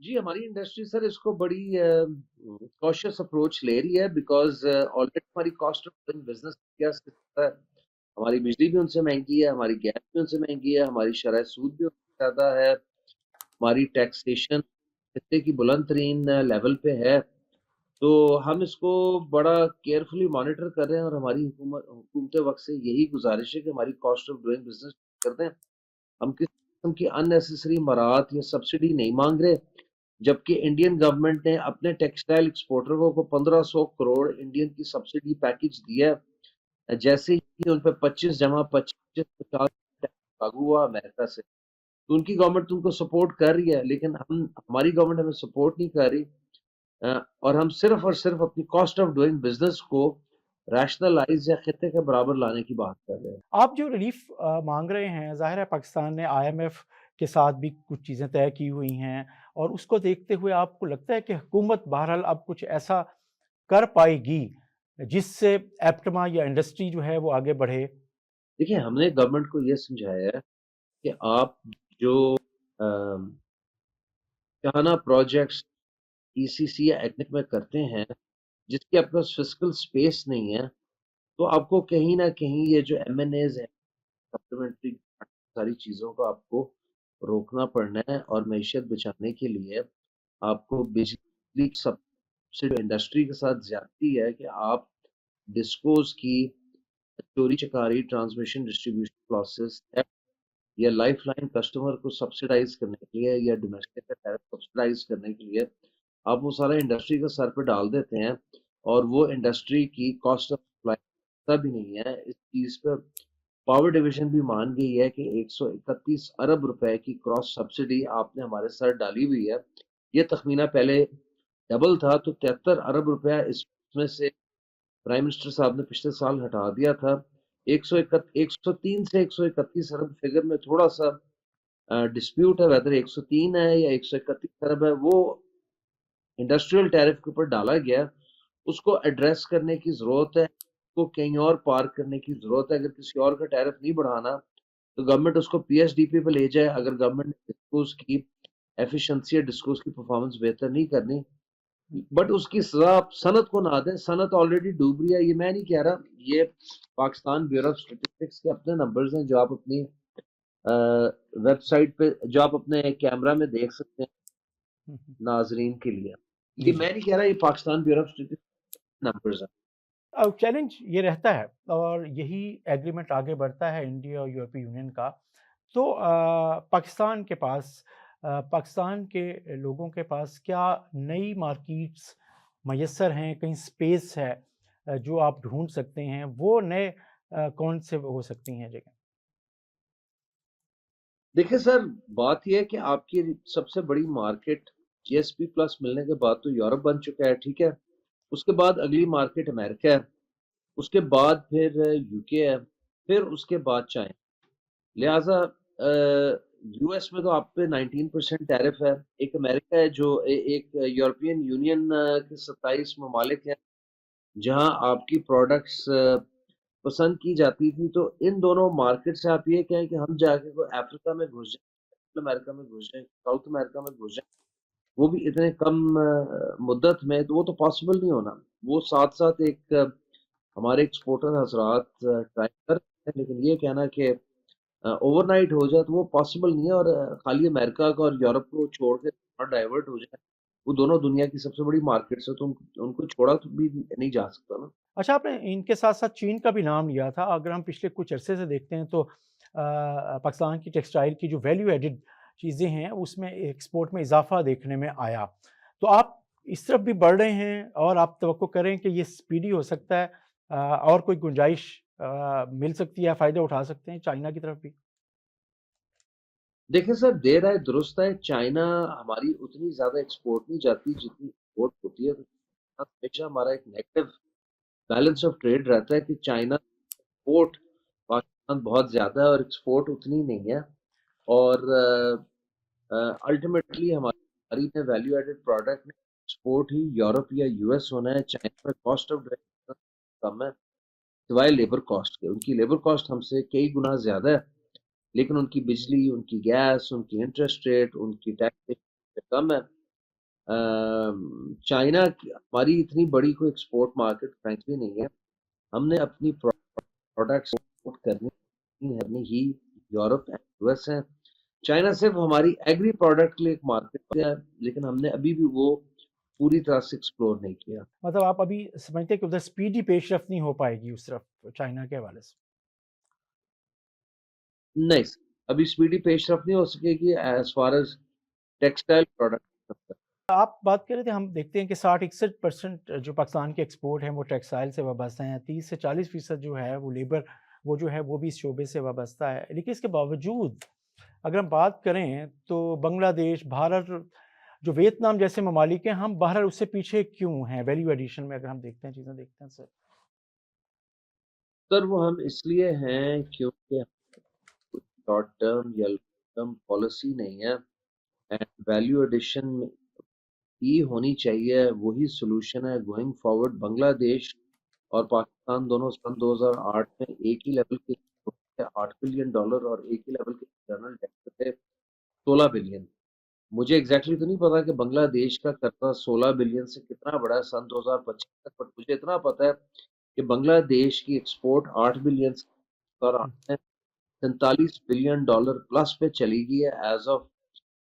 جی ہماری انڈسٹری سر اس کو بڑی کوشس اپروچ لے رہی ہے، بیکاز آلریڈی ہماری کاسٹ آف ڈوئنگ بزنس کیا ہے، ہماری بجلی بھی ان سے مہنگی ہے، ہماری گیس بھی ان سے مہنگی ہے، ہماری شرح سود بھی ان سے زیادہ ہے، ہماری ٹیکسیشن خطے کی بلند ترین لیول پہ ہے. تو ہم اس کو بڑا کیئرفلی مانیٹر کر رہے ہیں، اور ہماری حکومت وقت سے یہی گزارش ہے کہ ہماری کاسٹ آف ڈوئنگ بزنس کر دیں. ہم کس قسم کی ان نیسیسری مراعات یا سبسڈی نہیں مانگ رہے، جبکہ انڈین گورنمنٹ نے اپنے ٹیکسٹائل ایکسپورٹروں کو 1500 کروڑ انڈین کی سبسڈی پیکج دیا ہے. جیسے ہی ان پہ 25 لاگو ہوا امریکہ سے، تو ان کی گورنمنٹ ان کو سپورٹ کر رہی ہے، لیکن ہماری گورنمنٹ ہمیں سپورٹ نہیں کر رہی. اور ہم صرف اور صرف اپنی کاسٹ آف ڈوئنگ بزنس کو ریشنلائز یا خطے کے برابر لانے کی بات کر رہے ہیں. آپ جو ریلیف مانگ رہے ہیں، ظاہر ہے پاکستان نے IMF کے ساتھ بھی کچھ چیزیں طے کی ہوئی ہیں، اور اس کو دیکھتے ہوئے آپ کو لگتا ہے کہ حکومت بہرحال اب کچھ ایسا کر پائے گی جس سے ایپٹما یا انڈسٹری جو ہے وہ آگے بڑھے؟ دیکھیں ہم نے گورنمنٹ کو یہ سمجھایا ہے کہ آپ جو چاہنا پروجیکٹس ECC یا ایکنک میں کرتے ہیں، جس کی آپ کے پاس فزیکل اسپیس نہیں ہے، تو آپ کو کہیں نہ کہیں یہ جو M&As ہیں، سپلیمنٹری ساری چیزوں کو آپ کو روکنا پڑنا ہے. اور معیشت بچانے کے لیے آپ کو بجلی سبسڈی انڈسٹری کے ساتھ زیادتی ہے کہ آپ ڈسکوز کی چوری چکاری، ٹرانسمیشن ڈسٹریبیوشن لاسز یا لائف لائن کسٹمر کو سبسیڈائز کرنے کے لیے یا ڈومیسٹک کا ٹیرف سبسیڈائز کرنے کے لیے آپ وہ سارا انڈسٹری کا سر پہ ڈال دیتے ہیں، اور وہ انڈسٹری کی کاسٹ آف سپلائی بھی نہیں ہے. اس چیز پہ پاور ڈویژن بھی مان گئی ہے کہ 131 ارب روپے کی کراس سبسڈی آپ نے ہمارے سر ڈالی ہوئی ہے. یہ تخمینہ پہلے ڈبل تھا، تو 73 ارب روپے اس میں سے پرائم منسٹر صاحب نے پچھلے سال ہٹا دیا تھا. 103 سے 131 ارب فگر میں تھوڑا سا ڈسپیوٹ ہے، ویدر 103 ہے یا 131 ارب ہے، وہ انڈسٹریل ٹیرف کے اوپر ڈالا گیا. اس کو ایڈریس کرنے کی ضرورت ہے، اس کو کہیں اور پار کرنے کی ضرورت ہے. اگر کسی اور کا ٹیرف نہیں بڑھانا تو گورنمنٹ اس کو PSDP پہ لے جائے. اگر گورنمنٹ نے ڈسکوز کی ایفیشنسی یا ڈسکوز کی پرفارمنس بہتر نہیں کرنی، بٹ اس کی سزا صنعت کو نہ دیں. صنعت آلریڈی ڈوب رہی ہے. یہ میں نہیں کہہ رہا، یہ پاکستان بیورو آف اسٹیٹسٹکس کے اپنے نمبرز ہیں جو آپ اپنی ویب سائٹ پہ، جو آپ اپنے کیمرہ میں دیکھ سکتے ہیں ناظرین کے لیے. یہ میں نہیں کہہ رہا، یہ Pakistan bureau of statistics numbers ہیں. اب چیلنج یہ رہتا ہے، اور یہی ایگریمنٹ آگے بڑھتا ہے انڈیا اور یورپی یونین کا، تو پاکستان کے پاس، پاکستان کے لوگوں کے پاس کیا نئی مارکیٹس میسر ہیں، کہیں سپیس ہے جو آپ ڈھونڈ سکتے ہیں؟ وہ نئے کون سے ہو سکتی ہیں جگہ؟ دیکھیں سر، بات یہ ہے کہ آپ کی سب سے بڑی مارکیٹ GSP+ ملنے کے بعد تو یورپ بن چکا ہے، ٹھیک ہے. اس کے بعد اگلی مارکیٹ امریکہ ہے، اس کے بعد پھر UK ہے، پھر اس کے بعد چائنا. لہٰذا US میں تو آپ پہ 19% ٹیرف ہے. ایک امریکہ ہے جو ایک یورپین یونین کے 27 ممالک ہیں جہاں آپ کی پروڈکٹس پسند کی جاتی تھی. تو ان دونوں مارکیٹ سے آپ یہ کہیں کہ ہم جا کے کوئی افریقہ میں گھس جائیں، امریکہ میں گھس جائیں، ساؤتھ امریکہ میں گھس جائیں، وہ بھی اتنے کم مدت میں، تو وہ تو پاسبل نہیں ہونا. وہ ساتھ ساتھ ایک ہمارے ایکسپورٹر حضرات ٹرائی کرتے ہیں، لیکن یہ کہنا کہ اوور نائٹ ہو جائے تو وہ پاسبل نہیں ہے. اور خالی امریکہ کو اور یورپ کو چھوڑ کے ڈائیورٹ ہو جائے، وہ دونوں دنیا کی سب سے بڑی مارکیٹس ہے، تو ان کو چھوڑا تو بھی نہیں جا سکتا نا. اچھا، آپ نے ان کے ساتھ ساتھ چین کا بھی نام لیا تھا. اگر ہم پچھلے کچھ عرصے سے دیکھتے ہیں تو پاکستان کی ٹیکسٹائل کی جو ویلیو ایڈڈ چیزیں ہیں اس میں ایکسپورٹ میں اضافہ دیکھنے میں آیا. تو آپ اس طرف بھی بڑھ رہے ہیں، اور آپ توقع کریں کہ یہ سپیڈی ہو سکتا ہے، اور کوئی گنجائش مل سکتی ہے، فائدہ اٹھا سکتے ہیں چائنا کی طرف بھی؟ دیکھیں سر، دیر ہے درست ہے، چائنا ہماری اتنی زیادہ ایکسپورٹ نہیں جاتی جتنی ایکسپورٹ ہوتی ہے. ہمیشہ ہمارا ایک نیگیٹو بیلنس آف ٹریڈ رہتا ہے کہ چائنا ایکسپورٹ پاکستان بہت زیادہ ہے اور ایکسپورٹ اتنی نہیں ہے. اور الٹیمیٹلی ہماری ویلیو ایڈڈ پروڈکٹ ایکسپورٹ ہی یورپ یا US ہونا ہے. چائنا میں کاسٹ آف کم ہے سوائے لیبر کاسٹ کے. ان کی لیبر کاسٹ ہم سے کئی گنا زیادہ ہے، لیکن ان کی بجلی، ان کی گیس، ان کی انٹرسٹ ریٹ، ان کی ٹیکس کم ہے. چائنا ہماری اتنی بڑی کوئی ایکسپورٹ مارکیٹ فرینکلی نہیں ہے. ہم نے اپنی پروڈکٹس ایکسپورٹ کرنی ہی یورپ اینڈ یو ایس ہے. چائنا صرف ہماری ایگری پروڈکٹ کے لیے ایک مارکیٹ ہے، لیکن ہم نے ابھی بھی وہ پوری طرح سے ایکسپلور نہیں کیا. مطلب آپ ابھی سمجھتے ہیں کہ ادھر اسپیڈی پیش رفت نہیں ہو پائے گی اس طرف چائنا کے حوالے سے؟ نہیں، ابھی اسپیڈی پیش رفت نہیں ہو سکے گی as far as textile product. آپ بات کر رہے تھے، ہم دیکھتے ہیں کہ 60-61% جو پاکستان کے ایکسپورٹ ہیں وہ ٹیکسٹائل سے وابستہ ہیں، 30 سے 40% جو ہے وہ لیبر وہ جو ہے وہ بھی اس شعبے سے وابستہ ہے. لیکن اس کے باوجود اگر ہم بات کریں تو بنگلہ دیش، بھارت، جو ویتنام جیسے ممالک ہیں، ہم بہرحال اس سے پیچھے کیوں ہیں ویلیو ایڈیشن میں؟ اگر ہم دیکھتے ہیں چیزیں دیکھتے ہیں سر وہ ہم اس لیے ہیں کیونکہ شارٹ ٹرم یا لانگ ٹرم پالیسی نہیں ہے، اینڈ ویلیو ایڈیشن ہی ہونی چاہیے، وہی سولوشن ہے گوئنگ فارورڈ. بنگلہ دیش اور پاکستان دونوں سن 2008 میں ایک ہی لیول کے $8 بلین اور ایک ہی لیول کے انٹرنل ڈیفیسٹ تھے 16 بلین. مجھے ایگزیکٹلی تو نہیں پتا کہ بنگلہ دیش کا قرضہ 16 بلین سے کتنا بڑا ہے سن 2025 تک، بٹ مجھے اتنا پتا ہے کہ بنگلہ دیش کی ایکسپورٹ 8 بلین اور 47 بلین ڈالر پلس پہ چلی گئی ہے ایز آف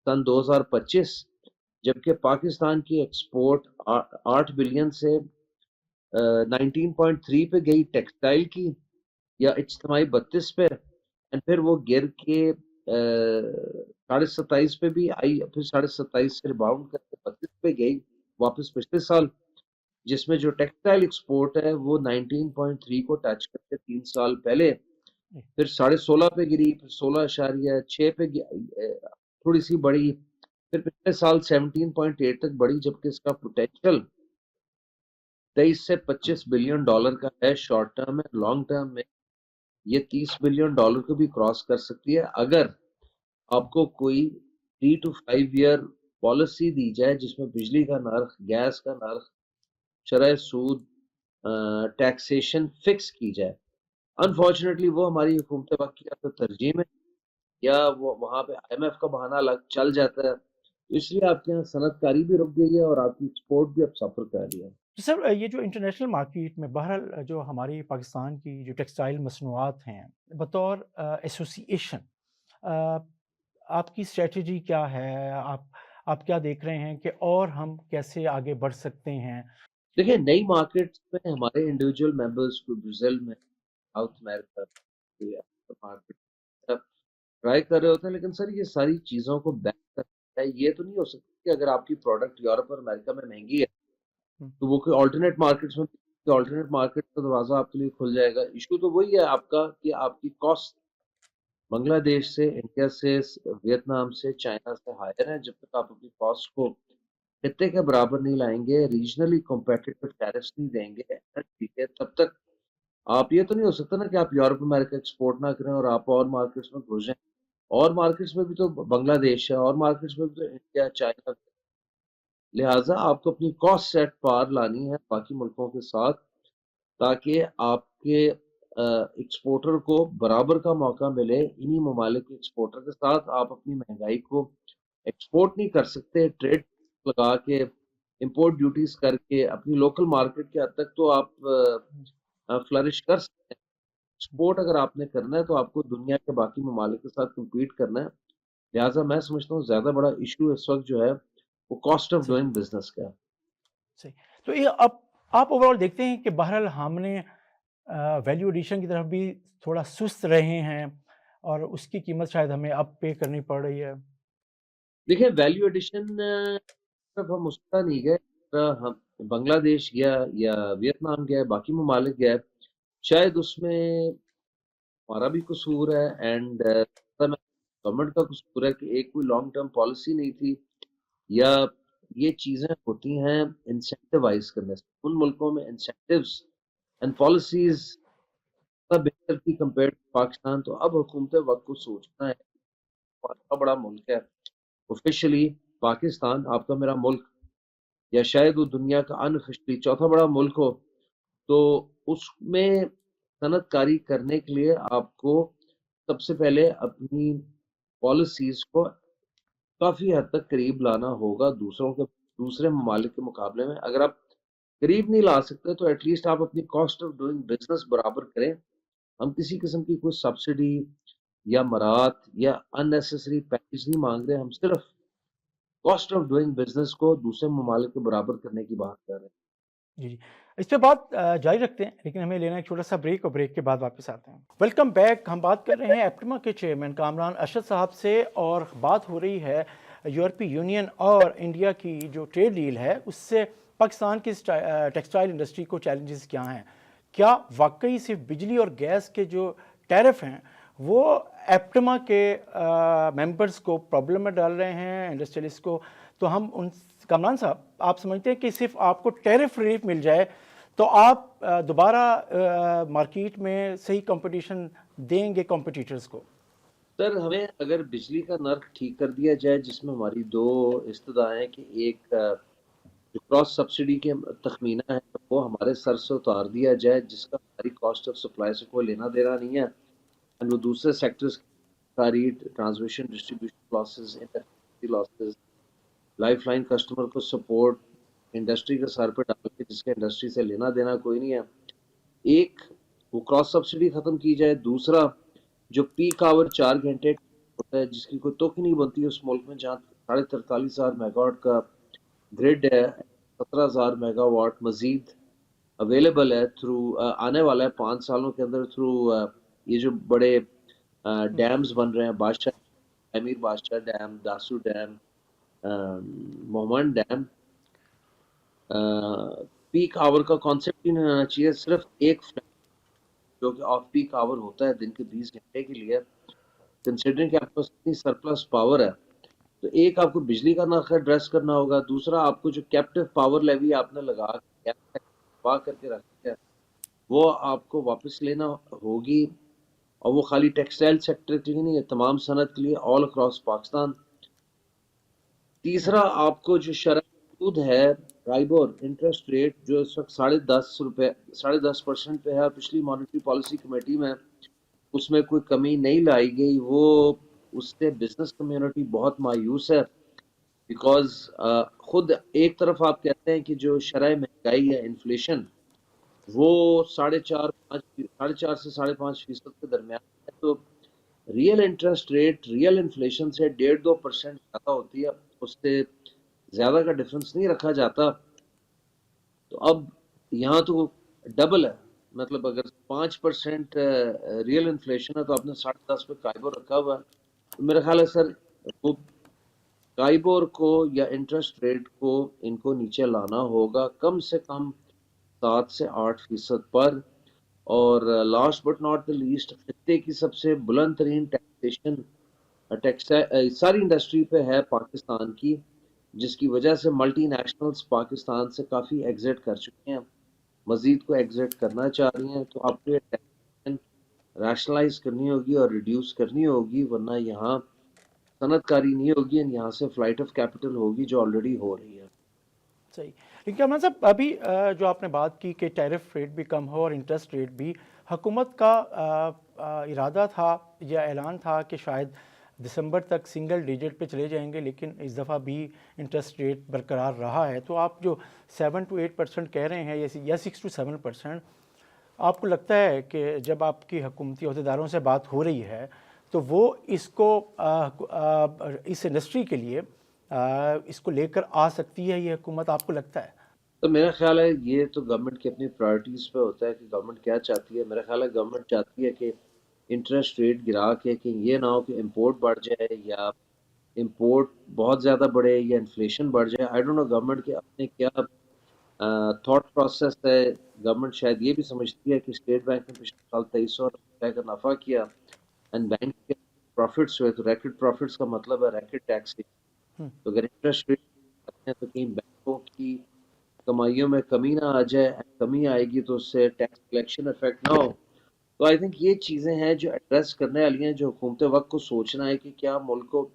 سن 2025، جبکہ پاکستان کی ایکسپورٹ 8 بلین سے 19.3 پہ گئی ٹیکسٹائل کی، یا اجتماعی 32 پہ، پھر وہ گر کے 27.5 پہ بھی آئی، پھر 27.5 سے ریباؤنڈ کر کے 32 پہ گئی واپس پچھلے سال، جس میں جو ٹیکسٹائل ایکسپورٹ ہے وہ 19.3 کو ٹچ کر کے 3 سال پہلے پھر 16.5 پہ گری، پھر 16.6 پہ تھوڑی سی بڑی، پھر پچھلے سال 17.8 تک بڑی، جبکہ اس کا پوٹینشل 23 سے 25 بلین ڈالر کا ہے شارٹ ٹرم میں. لانگ ٹرم میں یہ 30 بلین ڈالر کو بھی کراس کر سکتی ہے اگر آپ کو کوئی 3 to 5 ایئر پالیسی دی جائے جس میں بجلی کا نرخ، گیس کا نرخ، شرح سود، ٹیکسیشن فکس کی جائے. انفارچونیٹلی وہ ہماری حکومت وقت کی ترجیح میں، یا وہ وہاں پہ IMF کا بہانہ الگ چل جاتا ہے، اس لیے آپ کے یہاں صنعت کاری بھی رک گئی ہے اور آپ کی ایکسپورٹ بھی اب سفر کر رہی ہے. سر یہ جو انٹرنیشنل مارکیٹ میں بہرحال جو ہماری پاکستان کی جو ٹیکسٹائل مصنوعات ہیں بطور ایسوسی ایشن، آپ کی اسٹریٹجی کیا ہے؟ آپ کیا دیکھ رہے ہیں کہ اور ہم کیسے آگے بڑھ سکتے ہیں؟ دیکھیں نئی مارکیٹس میں ہمارے انڈیویجول ممبرس کو برازیل میں، ساؤتھ امریکہ مارکیٹ ٹرائی کر رہے ہوتے ہیں، لیکن سر یہ ساری چیزوں کو بیک کرتا ہے. یہ تو نہیں ہو سکتا کہ اگر آپ کی پروڈکٹ یورپ اور امریکہ میں مہنگی ہے تو وہ کوئی آلٹرنیٹ مارکیٹس میں آلٹرنیٹ مارکیٹ کا دروازہ آپ کے لیے کھل جائے گا. ایشو تو وہی ہے آپ کا کہ آپ کی کاسٹ بنگلہ دیش سے، انڈیا سے، ویتنام سے، چائنا سے ہائر ہے. جب تک آپ اپنی کاسٹ کو خطے کے برابر نہیں لائیں گے، ریجنلی کمپیٹیٹو ٹیرفس نہیں دیں گے، ٹھیک ہے، تب تک آپ یہ تو نہیں ہو سکتا نا کہ آپ یورپ امریکہ ایکسپورٹ نہ کریں اور آپ اور مارکیٹس میں گھس جائیں. اور مارکیٹس میں بھی تو بنگلہ دیش ہے، اور مارکیٹس میں بھی تو انڈیا، چائنا. لہٰذا آپ کو اپنی کاسٹ سیٹ پار لانی ہے باقی ملکوں کے ساتھ، تاکہ آپ کے ایکسپورٹر کو برابر کا موقع ملے. انہی ممالک کے ایکسپورٹر کے ساتھ آپ اپنی مہنگائی کو ایکسپورٹ نہیں کر سکتے ٹریڈ لگا کے، امپورٹ ڈیوٹیز کر کے. اپنی لوکل مارکیٹ کے حد تک تو آپ فلرش کر سکتے ہیں. ایکسپورٹ اگر آپ نے کرنا ہے تو آپ کو دنیا کے باقی ممالک کے ساتھ کمپیٹ کرنا ہے. لہٰذا میں سمجھتا ہوں زیادہ بڑا ایشو اس وقت جو ہے وہ کاسٹ آف ڈوئنگ بزنس کا ہے. صحیح. تو یہ آپ اوور آل دیکھتے ہیں کہ بہرحال ہم نے ویلیو ایڈیشن کی طرف بھی تھوڑا سست رہے ہیں اور اس کی قیمت شاید ہمیں اب پے کرنی پڑ رہی ہے. دیکھیں ویلیو ایڈیشن طرف ہم اس طرح نہیں گئے، ہم بنگلہ دیش گیا یا ویتنام گیا، باقی ممالک گیا، شاید اس میں ہمارا بھی قصور ہے اینڈ گورنمنٹ کا قصور ہے کہ ایک کوئی لانگ ٹرم پالیسی نہیں تھی، یا یہ چیزیں ہوتی ہیں انسینٹیوائز کرنے سے. ان ملکوں میں انسینٹیوز اینڈ پالیسیز بہتر تھی کمپیئر پاکستان. تو اب حکومت وقت کو سوچنا ہے، بہت بڑا ملک ہے آفیشلی پاکستان، آپ کا میرا ملک، یا شاید وہ دنیا کا انآفیشلی چوتھا بڑا ملک ہو، تو اس میں صنعت کاری کرنے کے لیے آپ کو سب سے پہلے اپنی پالیسیز کو کافی حد تک قریب لانا ہوگا دوسروں کے. دوسرے ممالک کے مقابلے میں. اگر آپ قریب نہیں لا سکتے تو ایٹ لیسٹ آپ اپنی کاسٹ آف ڈوئنگ بزنس برابر کریں. ہم کسی قسم کی کوئی سبسڈی یا مرات یا ان نیسیسری پیکج نہیں مانگ رہے. ہم صرف کاسٹ آف ڈوئنگ بزنس کو دوسرے ممالک کے برابر کرنے کی بات کر رہے ہیں. جی جی، اس پہ بات جاری رکھتے ہیں، لیکن ہمیں لینا ایک چھوٹا سا بریک، اور بریک کے بعد واپس آتے ہیں. Welcome back. ہم بات کر رہے ہیں ایپٹما کے چیئرمین کامران ارشد صاحب سے، اور بات ہو رہی ہے یورپی یونین اور انڈیا کی جو ٹریڈ ڈیل ہے اس سے پاکستان کی ٹیکسٹائل انڈسٹری کو چیلنجز کیا ہیں. کیا واقعی صرف بجلی اور گیس کے جو ٹیرف ہیں وہ ایپٹما کے ممبرز کو پرابلم میں ڈال رہے ہیں، انڈسٹریلسٹ کو؟ تو ہم ان کامران صاحب، آپ سمجھتے ہیں کہ صرف آپ کو ٹیرف ریلیف مل جائے تو آپ دوبارہ مارکیٹ میں صحیح کمپٹیشن دیں گے کمپٹیٹرز کو؟ سر ہمیں اگر بجلی کا نرخ ٹھیک کر دیا جائے، جس میں ہماری دو استدعائیں ہیں کہ ایک جو کراس سبسڈی کے تخمینہ ہے وہ ہمارے سر سے اتار دیا جائے، جس کا ہماری کاسٹ آف سپلائی سے کوئی لینا دینا نہیں ہے، اور وہ دوسرے سیکٹرز کا rate, transmission distribution losses, internet losses, life line customer کو سپورٹ انڈسٹری کے سر پہ ڈال کے جس کا انڈسٹری سے لینا دینا کوئی نہیں ہے. ایک وہ کراس سبسڈی ختم کی جائے. دوسرا جو پیک آور 4 گھنٹے ہوتا ہے جس کی کوئی توقع نہیں بنتی اس ملک میں، جہاں 43,500 میگا واٹ کا گریڈ ہے، 17,000 میگا واٹ مزید اویلیبل ہے تھرو آنے والا ہے 5 سالوں کے اندر تھرو یہ جو بڑے ڈیمز بن رہے ہیں، بادشاہ امیر بادشاہ ڈیم، داسو ڈیم، مومن ڈیم. پیک آور کا کانسیپٹ ہی نہیں ہونا چاہیے. صرف ایک فلیٹ جو کہ آف پیک آور ہوتا ہے دن کے 20 گھنٹے کے لیے، کنسیڈرنگ کہ آپ کے پاس اتنی سرپلس پاور ہے تو ایک آپ کو بجلی کا نرخ ایڈریس کرنا ہوگا. دوسرا آپ کو جو کیپٹیو پاور لیوی آپ نے لگا کر کے رکھی ہے وہ آپ کو واپس لینا ہوگی، اور وہ خالی ٹیکسٹائل سیکٹر کے لیے نہیں ہے، تمام صنعت کے لیے آل اکراس پاکستان. تیسرا آپ کو جو شرح سود ہے، رائبور انٹرسٹ ریٹ جو اس وقت 10.5% پہ ہے، پچھلی مانیٹری پالیسی کمیٹی میں اس میں کوئی کمی نہیں لائی گئی. وہ اس سے بزنس کمیونٹی بہت مایوس ہے، بیکاز خود ایک طرف آپ کہتے ہیں کہ جو شرح مہنگائی ہے، انفلیشن، وہ 4.5 سے 5.5% کے درمیان ہے، تو real interest rate real inflation سے 1.5-2% زیادہ ہوتی ہے، اس سے زیادہ کا ڈفرنس نہیں رکھا جاتا. تو اب یہاں تو ڈبل ہے، مطلب اگر 5% ریئل انفلیشن ہے تو آپ نے 10.5 پہ کائبور رکھا ہوا ہے. تو میرا خیال ہے سر وہ کائبور کو یا انٹرسٹ ریٹ کو ان کو نیچے لانا ہوگا کم سے کم 7 سے 8% پر. اور last but not the least, خطے کی سب سے بلند ترین ٹیکسیشن ساری انڈسٹری پہ ہے پاکستان کی، جس کی وجہ سے ملٹی نیشنلز پاکستان سے کافی ایگزٹ کر چکے ہیں، مزید کو ایگزٹ کرنا چاہ رہی ہیں. تو آپ کو یہ ٹیکسیشن ریشنلائز کرنی ہوگی اور ریڈیوس کرنی ہوگی، ورنہ یہاں صنعت کاری نہیں ہوگی، یہاں سے فلائٹ آف کیپٹل ہوگی جو آلریڈی ہو رہی ہے. صحیح. لیکن کامران صاحب، ابھی جو آپ نے بات کی کہ ٹیرف ریٹ بھی کم ہو اور انٹرسٹ ریٹ بھی، حکومت کا ارادہ تھا یا اعلان تھا کہ شاید دسمبر تک سنگل ڈیجٹ پہ چلے جائیں گے، لیکن اس دفعہ بھی انٹرسٹ ریٹ برقرار رہا ہے. تو آپ جو 7 to 8% کہہ رہے ہیں یا 6 to 7%، آپ کو لگتا ہے کہ جب آپ کی حکومتی عہدیداروں سے بات ہو رہی ہے تو وہ اس کو اس انڈسٹری کے لیے اس کو لے کر آ سکتی ہے یہ حکومت، آپ کو لگتا ہے؟ تو میرا خیال ہے یہ تو گورنمنٹ کی اپنی پرائرٹیز پہ ہوتا ہے کہ گورنمنٹ کیا چاہتی ہے. میرا خیال ہے گورنمنٹ چاہتی ہے کہ انٹرسٹ ریٹ گرا کے کہ یہ نہ ہو کہ امپورٹ بڑھ جائے یا امپورٹ بہت زیادہ بڑھے یا انفلیشن بڑھ جائے. آئی ڈونٹ نو گورنمنٹ کے اپنے کیا تھاٹ پروسیس ہے. گورنمنٹ شاید یہ بھی سمجھتی ہے کہ اسٹیٹ بینک نے پچھلے سال 2300 روپے کا نفع کیا اینڈ بینک کے پروفٹس ہوئے، تو ریکٹ پروفٹس کا مطلب ہے ریکٹ ٹیکس. تو اگر انٹرسٹ ریٹ ہیں تو کہیں بینکوں کی کمائیوں میں کمی نہ آ جائے، کمی آئے گی تو اس سے ٹیکس کلیکشن افیکٹ نہ ہو. تو آئی تھنک یہ چیزیں ہیں جو ایڈریس کرنے والی ہیں، جو حکومت وقت کو سوچنا ہے کہ کیا ملک کو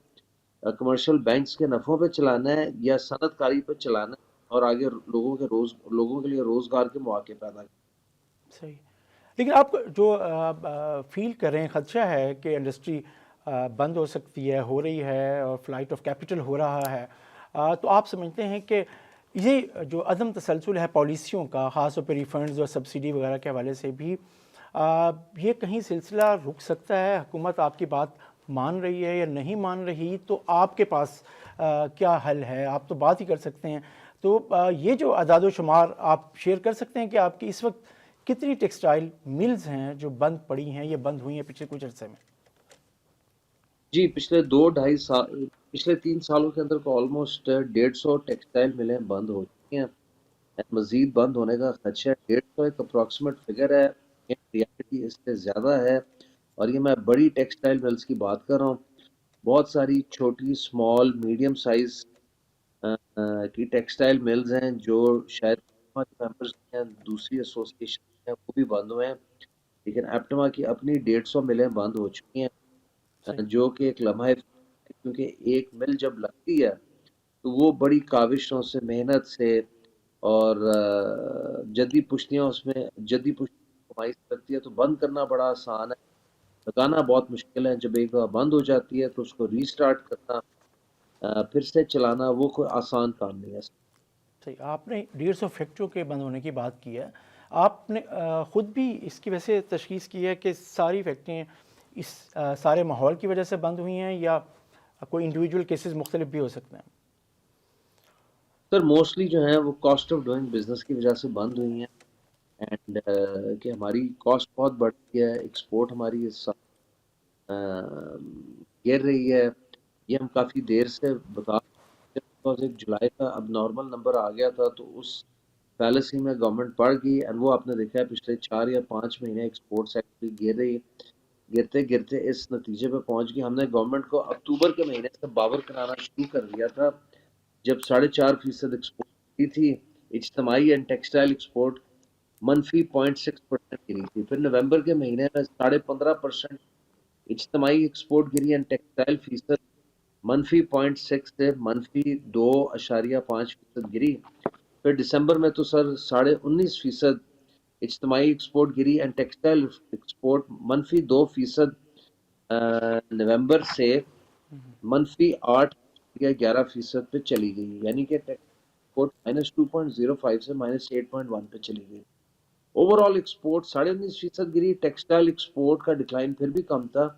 کمرشل بینکس کے نفعوں پہ چلانا ہے یا صنعت کاری پہ چلانا ہے، اور آگے لوگوں کے لیے روزگار کے مواقع پیدا کرنا. صحیح. لیکن آپ جو فیل کر رہے ہیں، خدشہ ہے کہ انڈسٹری بند ہو سکتی ہے، ہو رہی ہے، اور فلائٹ آف کیپٹل ہو رہا ہے، تو آپ سمجھتے ہیں کہ یہ جو عدم تسلسل ہے پالیسیوں کا، خاص طور پہ ریفنڈز اور سبسڈی وغیرہ کے حوالے سے بھی، یہ کہیں سلسلہ رک سکتا ہے؟ حکومت آپ کی بات مان رہی ہے یا نہیں مان رہی؟ تو آپ کے پاس کیا حل ہے؟ آپ تو بات ہی کر سکتے ہیں. تو یہ جو اعداد و شمار آپ شیئر کر سکتے ہیں کہ آپ کی اس وقت کتنی ٹیکسٹائل ملز ہیں جو بند پڑی ہیں یا بند ہوئی ہیں پچھلے کچھ عرصے میں؟ جی، پچھلے 2-2.5 سال، پچھلے 3 سالوں کے اندر کو آلموسٹ 150 ٹیکسٹائل ملیں بند ہو چکی ہیں. مزید بند ہونے کا خدشہ ہے. 150 ایک اپروکسیمیٹ فگر ہے، ریالٹی اس سے زیادہ ہے. اور یہ میں بڑی ٹیکسٹائل ملز کی بات کر رہا ہوں. بہت ساری چھوٹی، اسمال، میڈیم سائز کی ٹیکسٹائل ملز ہیں جو شاید ممبرز ہیں، دوسری ایسوسیشن ہیں، وہ بھی بند ہوئے ہیں. لیکن ایپٹما کی اپنی 150 ملیں بند ہو چکی ہیں، صحیح. جو کہ ایک لمحہ ہے، کیونکہ ایک مل جب لگتی ہے تو وہ بڑی کاوشوں سے، محنت سے اور جدی پشتیاں اس میں جدی پشتیاں کمائی سے لگتی ہے، تو بند کرنا بڑا آسان ہے، لگانا بہت مشکل ہے. جب ایک بار بند ہو جاتی ہے تو اس کو ریسٹارٹ کرنا، پھر سے چلانا، وہ کوئی آسان کام نہیں ہے. صحیح. آپ نے 150 فیکٹریوں کے بند ہونے کی بات کی ہے. آپ نے خود بھی اس کی وجہ سے تشخیص کی ہے کہ ساری فیکٹریاں اس سارے ماحول کی وجہ سے بند ہوئی ہیں یا کوئی انڈیویجول کیسز مختلف بھی ہو سکتے ہیں؟ سر موسٹلی جو ہیں وہ کاسٹ آف ڈوئنگ بزنس کی وجہ سے بند ہوئی ہیں. اینڈ کہ ہماری کاسٹ بہت بڑھ گئی ہے، ایکسپورٹ ہماری اس سال گر رہی ہے. یہ ہم کافی دیر سے بتا، 1 جولائی کا اب نارمل نمبر آ گیا تھا، تو اس فیلسی میں گورنمنٹ پڑ گئی. اینڈ وہ آپ نے دیکھا ہے پچھلے 4 یا 5 مہینے ایکسپورٹ سیکٹر گر رہی، گرتے گرتے اس نتیجے پہ پہنچ گئی. ہم نے گورنمنٹ کو اکتوبر کے مہینے سے باور کرانا شروع کر دیا تھا، جب 4.5% ایکسپورٹ کی تھی. اجتماعی اینڈ ٹیکسٹائل ایکسپورٹ منفی 0.6% گری تھی. پھر نومبر کے مہینے میں 15.5% اجتماعی ایکسپورٹ گری اینڈ ٹیکسٹائل فیصد منفی 0.6 سے منفی 2.5% گری. پھر دسمبر میں تو سر 19.5% اجتماعی ایکسپورٹ گری اینڈ ٹیکسٹائل ایکسپورٹ منفی 2%. نومبر سے منفی 8 یا 11% پہ چلی گئی، یعنی کہ ایکسپورٹ -2.05 سے -8.1 پہ چلی گئی. اوور آل ایکسپورٹ 19.5% گری. ٹیکسٹائل ایکسپورٹ کا ڈکلائن پھر بھی کم تھا،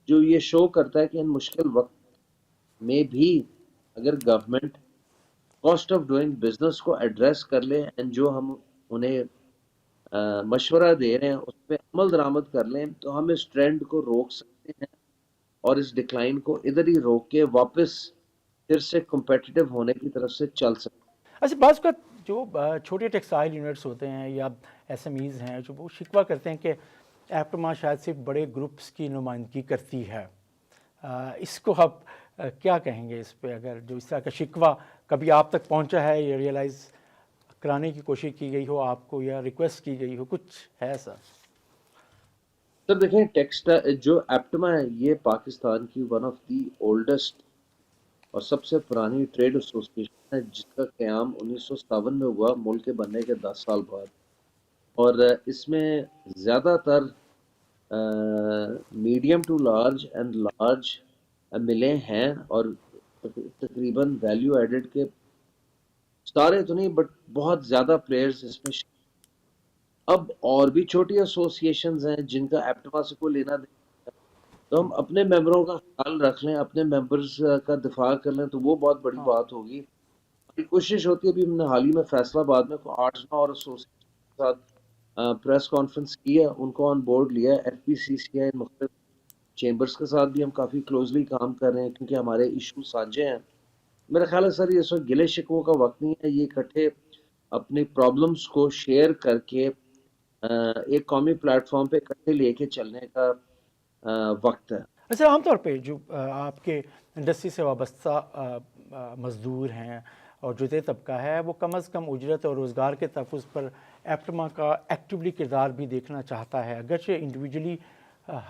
جو یہ شو کرتا ہے کہ ان مشکل وقت میں بھی اگر government cost of doing business کو ایڈریس کر لے، اینڈ جو ہم انہیں مشورہ دے رہے ہیں اس پہ عمل درآمد کر لیں، تو ہم اس ٹرینڈ کو روک سکتے ہیں اور اس ڈکلائن کو ادھر ہی روک کے واپس پھر سے کمپیٹیٹو ہونے کی طرف سے چل سکتے ہیں. اچھا، بعض کا جو چھوٹے ٹیکسٹائل یونٹس ہوتے ہیں یا ایس ایم ایز ہیں جو وہ شکوہ کرتے ہیں کہ ایپٹما شاید صرف بڑے گروپس کی نمائندگی کرتی ہے. اس کو آپ کیا کہیں گے اس پہ، اگر جو اس طرح کا شکوہ کبھی آپ تک پہنچا ہے یا ریئلائز کرانے کی کوشش کی گئی ہو آپ کو یا ریکویسٹ کی گئی ہو، کچھ ہے ایسا؟ سر دیکھیں، ٹیکسٹائل جو ایپٹما ہے یہ پاکستان کی ون آف دی اولڈسٹ اور سب سے پرانی ٹریڈ ایسوسیشن ہے، جس کا قیام 1957 میں ہوا، ملک کے بننے کے 10 سال بعد. اور اس میں زیادہ تر medium to large and large ملیں ہیں، اور تقریباً ویلیو ایڈڈ کے سارے تو نہیں بٹ بہت زیادہ پلیئرز اس میں. اب اور بھی چھوٹی ایسوسیشنز ہیں جن کا ایپٹما سے کوئی لینا دینا، تو ہم اپنے ممبروں کا خیال رکھ لیں، اپنے ممبرز کا دفاع کر لیں، تو وہ بہت بڑی بات ہوگی. کوشش ہوتی ہے. ابھی ہم نے حال ہی میں فیصل آباد میں 8-9 اور ایسوسیشن کے ساتھ پریس کانفرنس کی ہے، ان کو آن بورڈ لیا ہے. ایف پی سی سی آئی مختلف چیمبرز کے ساتھ بھی ہم کافی کلوزلی کام کر رہے ہیں، کیونکہ ہمارے ایشو سانجھے ہیں. میرا خیال ہے سر یہ اس وقت گلے شکووں کا وقت نہیں ہے، یہ اکٹھے اپنی پرابلمز کو شیئر کر کے ایک قومی پلیٹ فارم پہ اکٹھے لے کے چلنے کا وقت ہے. اچھا، عام طور پہ جو آپ کے انڈسٹری سے وابستہ مزدور ہیں اور جدے طبقہ ہے، وہ کم از کم اجرت اور روزگار کے تحفظ پر ایپٹما کا ایکٹیولی کردار بھی دیکھنا چاہتا ہے، اگرچہ انڈیویجولی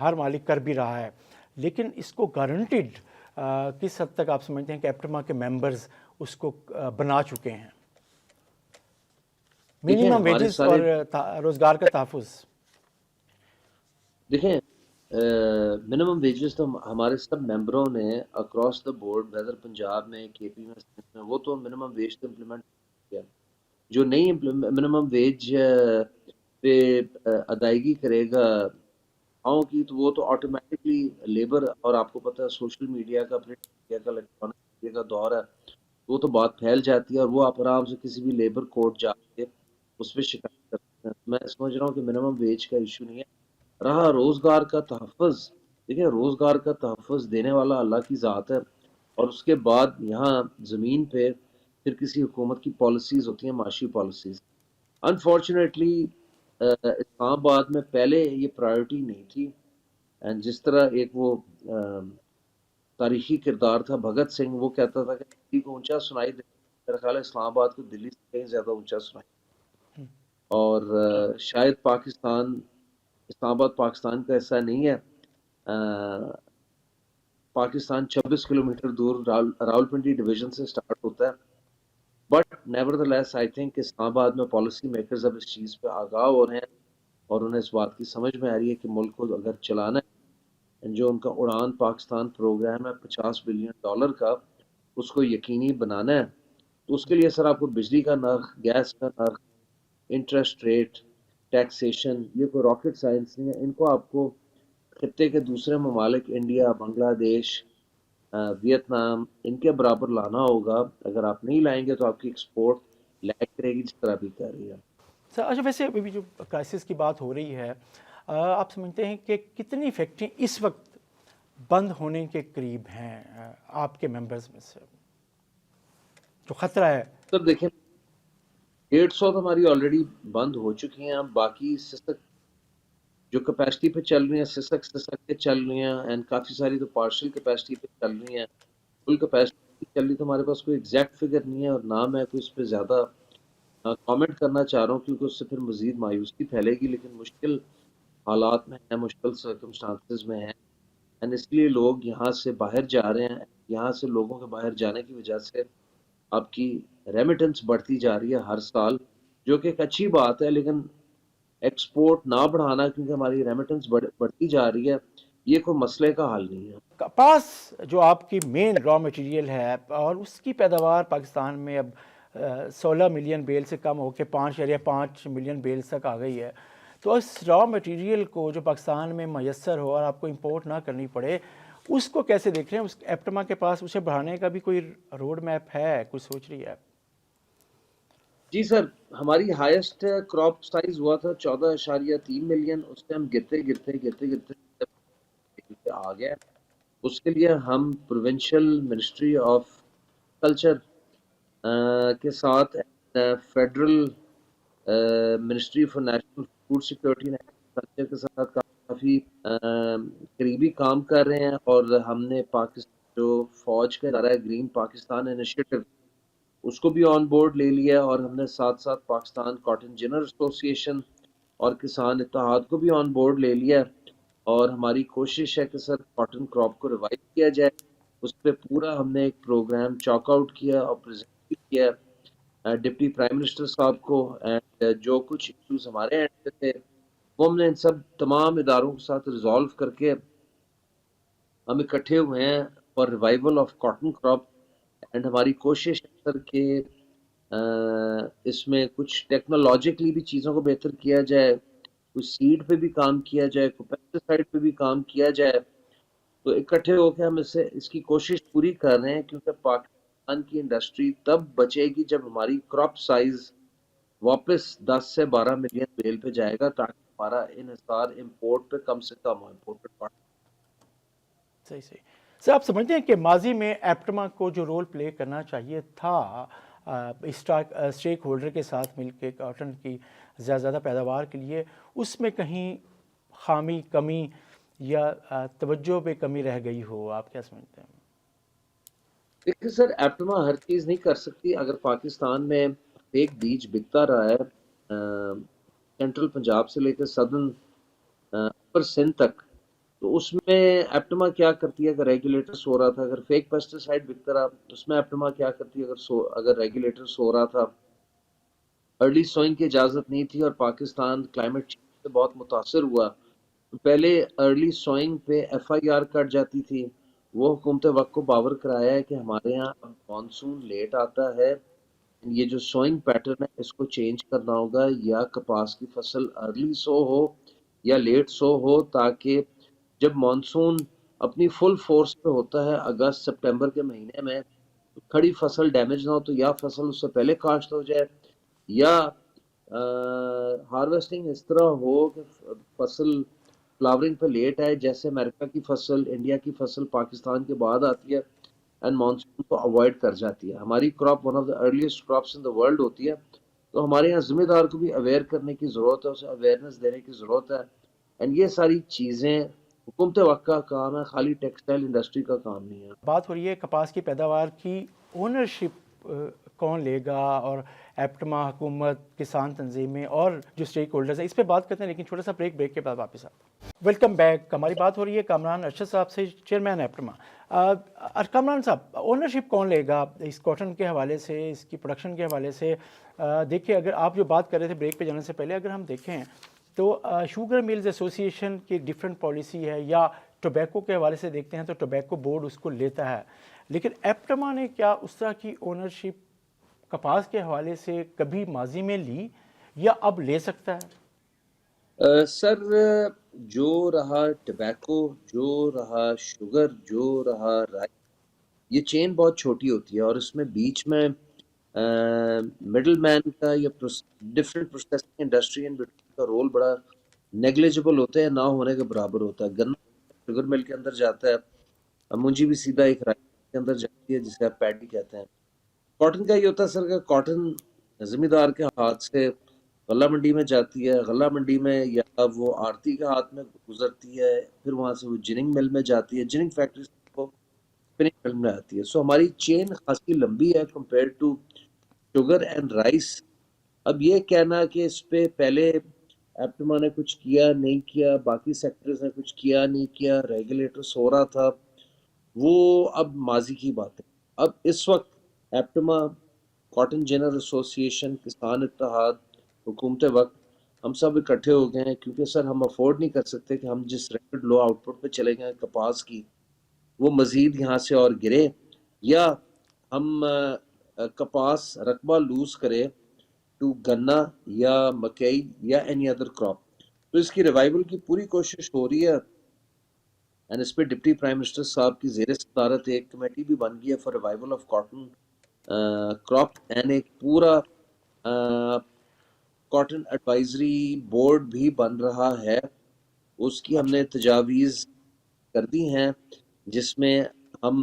ہر مالک کر بھی رہا ہے. لیکن اس کو گارنٹیڈ کس حد تک آپ سمجھتے ہیں کہ ایپٹما کے ممبرز اس کو بنا چکے ہیں؟ منیمم ویجز اور روزگار کا تحفظ. دیکھیں منیمم ویجز تو ہمارے سب ممبروں نے across the board weather Punjab میں کے پی میں سندھ میں وہ تو منیمم ویج تو امپلیمنٹ کیا. جو نہیں منیمم ویج پہ ادائیگی کرے گا گاؤں کی تو وہ تو آٹومیٹکلی لیبر، اور آپ کو پتہ ہے سوشل میڈیا کا پرنٹ میڈیا کا الیکٹرانک میڈیا کا دور ہے، وہ تو بات پھیل جاتی ہے اور وہ آپ آرام سے کسی بھی لیبر کورٹ جا کے اس پہ شکایت کر سکتے ہیں. میں سمجھ رہا ہوں کہ منیمم ویج کا ایشو نہیں ہے. رہا روزگار کا تحفظ، دیکھیں روزگار کا تحفظ دینے والا اللہ کی ذات ہے، اور اس کے بعد یہاں زمین پہ پھر کسی حکومت کی پالیسیز ہوتی ہیں، معاشی پالیسیز. انفارچونیٹلی اسلام آباد میں پہلے یہ پرائیورٹی نہیں تھی. اینڈ جس طرح ایک وہ تاریخی کردار تھا بھگت سنگھ، وہ کہتا تھا کہ دلی کو اونچا سنائی دے، میرا خیال ہے اسلام آباد کو دلی سے کہیں زیادہ اونچا سنائی. اور شاید پاکستان، اسلام آباد پاکستان کا حصہ نہیں ہے. پاکستان 26 کلومیٹر دور راولپنڈی ڈویژن سے سٹارٹ ہوتا ہے. But nevertheless I think Islamabad میں پالیسی میکرز اب اس چیز پہ آگاہ ہو رہے ہیں اور انہیں اس بات کی سمجھ میں آ رہی ہے کہ ملک کو اگر چلانا ہے، جو ان کا اڑان پاکستان پروگرام ہے $50 بلین کا، اس کو یقینی بنانا ہے. تو اس کے لیے سر آپ کو بجلی کا نرخ، گیس کا نرخ، انٹرسٹ ریٹ، ٹیکسیشن، یہ کوئی راکٹ سائنس نہیں ہے. ان کو آپ کو خطے کے دوسرے ممالک انڈیا، بنگلہ دیش، ویتنام، ان کے برابر لانا ہوگا. اگر آپ نہیں لائیں گے تو آپ کی ایکسپورٹ لیگ کرے گی، جس طرح بھی کر رہی ہے. سر اچھا، ویسے ابھی جو کرائسس کی بات ہو رہی ہے، آپ سمجھتے ہیں کہ کتنی فیکٹری اس وقت بند ہونے کے قریب ہیں آپ کے ممبرز میں سے جو خطرہ ہے؟ سر دیکھیں 150 تو ہماری آلریڈی بند ہو چکی ہیں. باقی سسک جو کیپیسٹی پہ چل رہی ہیں، سسک کے چل رہی ہیں، اینڈ کافی ساری تو پارشل کیپیسٹی پہ چل رہی ہیں. فل کیپیسٹی چل رہی تو ہمارے پاس کوئی ایگزیکٹ فگر نہیں ہے، اور نہ میں کوئی اس پہ زیادہ کامنٹ کرنا چاہ رہا ہوں، کیونکہ اس سے پھر مزید مایوسی پھیلے گی. لیکن مشکل حالات میں ہیں، مشکل سرکمسٹانسز میں ہیں، اینڈ اس لیے لوگ یہاں سے باہر جا رہے ہیں. یہاں سے لوگوں کے باہر جانے کی وجہ سے آپ کی ریمیٹنس بڑھتی جا رہی ہے ہر سال، جو کہ ایک اچھی بات ہے. لیکن ایکسپورٹ نہ بڑھانا کیونکہ ہماری ریمیٹنس بڑھتی جا رہی ہے، یہ کوئی مسئلے کا حل نہیں ہے. کپاس جو آپ کی مین را مٹیریل ہے اور اس کی پیداوار پاکستان میں اب 16 ملین بیل سے کم ہو کے 5.5 ملین بیل تک آ گئی ہے. تو اس را مٹیریل کو جو پاکستان میں میسر ہو اور آپ کو امپورٹ نہ کرنی پڑے، اس کو کیسے دیکھ رہے ہیں؟ اس ایپٹما کے پاس اسے بڑھانے کا بھی کوئی روڈ میپ ہے، کچھ سوچ رہی ہے؟ جی سر، ہماری ہائیسٹ کراپ سائز ہوا تھا 14.3 ملین. اس سے ہم گرتے آ گیا. اس کے لیے ہم پروونشل منسٹری آف کلچر کے ساتھ federal ministry for national food security culture کے ساتھ کافی قریبی کام کر رہے ہیں. اور ہم نے پاکستان جو فوج کا ادارہ ہے گرین پاکستان انیشیٹو، اس کو بھی آن بورڈ لے لیا. اور ہم نے ساتھ ساتھ پاکستان کاٹن جنر ایسوسیشن اور کسان اتحاد کو بھی آن بورڈ لے لیا. اور ہماری کوشش ہے کہ سر کاٹن کراپ کو ریوائو کیا جائے. اس پہ پورا ہم نے ایک پروگرام چاک آؤٹ کیا اور پریزنٹ کیا ڈپٹی پرائم منسٹر صاحب کو. اینڈ جو کچھ ایشوز ہمارے اینڈ پہ تھے وہ ہم نے ان سب تمام اداروں کے ساتھ ریزالو کر کے ہم اکٹھے ہوئے ہیں for revival of cotton crop. And ہماری کوشش ہے سر کہ اس میں کچھ ٹیکنالوجیکلی بھی چیزوں کو بہتر کیا جائے، کچھ سیڈ پہ بھی کام کیا جائے، کوئی پیسٹیسائڈ پہ بھی کام کیا جائے. تو اکٹھے ہو کے ہم اس کی کوشش پوری کر رہے ہیں، کیونکہ پاکستان کی انڈسٹری تب بچے گی جب ہماری کراپ سائز واپس 10 سے 12 ملین بیل پہ جائے گا، تاکہ ہمارا انحصار امپورٹ پہ کم سے کم ہو. صحیح. سر آپ سمجھتے ہیں کہ ماضی میں ایپٹما کو جو رول پلے کرنا چاہیے تھا اسٹیک ہولڈر کے ساتھ مل کے کاٹن کی زیادہ پیداوار کے لیے، اس میں کہیں خامی، کمی یا توجہ پہ کمی رہ گئی ہو؟ آپ کیا سمجھتے ہیں؟ دیکھیں سر، ایپٹما ہر چیز نہیں کر سکتی. اگر پاکستان میں فیک بیج بکتا رہا ہے سینٹرل پنجاب سے لے کے سدرن اپر سندھ تک، تو اس میں ایپٹما کیا کرتی ہے؟ اگر ریگولیٹر سو رہا تھا، اگر فیک پیسٹیسائڈ بکتا رہا اس میں ایپٹما کیا کرتی ہے؟ اگر ریگولیٹر سو رہا تھا، ارلی سوئنگ کی اجازت نہیں تھی اور پاکستان کلائمیٹ چینج سے بہت متاثر ہوا، پہلے ارلی سوئنگ پہ ایف آئی آر کٹ جاتی تھی، وہ حکومت وقت کو باور کرایا ہے کہ ہمارے یہاں اب مانسون لیٹ آتا ہے، یہ جو سوئنگ پیٹرن ہے اس کو چینج کرنا ہوگا، یا کپاس کی فصل ارلی سو ہو یا لیٹ سو ہو، تاکہ جب مانسون اپنی فل فورس پہ ہوتا ہے اگست سپٹمبر کے مہینے میں، کھڑی فصل ڈیمیج نہ ہو، تو یا فصل اس سے پہلے کاشت ہو جائے، یا ہارویسٹنگ اس طرح ہو کہ فصل فلاورنگ پہ لیٹ آئے، جیسے امریکہ کی فصل، انڈیا کی فصل پاکستان کے بعد آتی ہے اینڈ مانسون کو اوائڈ کر جاتی ہے۔ ہماری crop one of the earliest crops in the world ہوتی ہے، تو ہمارے یہاں ذمہ دار کو بھی اویئر کرنے کی ضرورت ہے، اسے اویئرنیس دینے کی ضرورت ہے، اینڈ یہ ساری چیزیں حکومت وقت کا کام ہے، خالی ٹیکسٹائل انڈسٹری کا کام نہیں ہے۔ بات ہو رہی ہے کپاس کی پیداوار کی اونرشپ کون لے گا، اور ایپٹما، حکومت، کسان تنظیمیں اور جو اسٹیک ہولڈرز ہیں، اس پہ بات کرتے ہیں، لیکن چھوٹا سا بریک کے بعد واپس آتے ہیں۔ Welcome back. ہماری بات ہو رہی ہے کامران ارشد صاحب سے، چیئرمین ایپٹما۔ کامران صاحب، اونرشپ کون لے گا اس کاٹن کے حوالے سے، اس کی پروڈکشن کے حوالے سے؟ دیکھیں، اگر آپ جو بات کر رہے تھے بریک پہ جانے سے پہلے، اگر ہم دیکھیں تو شوگر ملز ایسوسی ایشن کی ڈیفرنٹ پالیسی ہے، یا ٹوبیکو کے حوالے سے دیکھتے ہیں تو ٹوبیکو بورڈ اس کو لیتا ہے، لیکن ایپٹما نے کیا اس طرح کی اونرشپ کپاس کے حوالے سے کبھی ماضی میں لی، یا اب لے سکتا ہے؟ سر، جو رہا ٹبیکو، جو رہا شوگر، جو رہا رائس، یہ چین بہت چھوٹی ہوتی ہے، اور اس میں بیچ میں مڈل مین کا یا ڈفرینٹ پروسیسنگ انڈسٹری کا رول بڑا نیگلیجبل ہوتا ہے، نہ ہونے کے برابر ہوتا ہے۔ گنا شوگر مل کے اندر جاتا ہے، منجی بھی سیدھا ایک رائس کے اندر جاتی ہے جسے آپ پیڈی کہتے ہیں۔ کاٹن کا یہ ہوتا ہے سر کہ کاٹن زمیندار کے ہاتھ سے غلہ منڈی میں جاتی ہے، غلہ منڈی میں یا وہ آڑتی کے ہاتھ میں گزرتی ہے، پھر وہاں سے وہ جننگ مل میں جاتی ہے، جننگ فیکٹری سے وہ اسپننگ مل میں آتی ہے۔ سو ہماری چین خاصی لمبی ہے compare to sugar and rice. اب یہ کہنا کہ اس پہ پہلے ایپٹما نے کچھ کیا نہیں کیا، باقی سیکٹرز نے کچھ کیا نہیں کیا، ریگولیٹر سو رہا تھا، وہ اب ماضی کی بات ہے۔ اب اس وقت ایپٹما، کاٹن جنرل ایسوسی ایشن، کسان اتحاد، حکومت وقت، ہم سب اکٹھے ہو گئے ہیں، کیونکہ سر ہم افورڈ نہیں کر سکتے کہ ہم جس ریکارڈ لو آؤٹ پٹ پہ چلے گئے کپاس کی، وہ مزید یہاں سے اور گرے، یا ہم کپاس رقبہ لوز کرے ٹو گنا یا مکئی یا اینی ادر کراپ۔ تو اس کی ریوائول کی پوری کوشش ہو رہی ہے، اینڈ اس پہ ڈپٹی پرائم منسٹر صاحب کی زیر صدارت ایک کمیٹی بھی بن گئی ہے for revival of cotton crop, and ایک پورا کاٹن ایڈوائزری بورڈ بھی بن رہا ہے۔ اس کی ہم نے تجاویز کر دی ہیں، جس میں ہم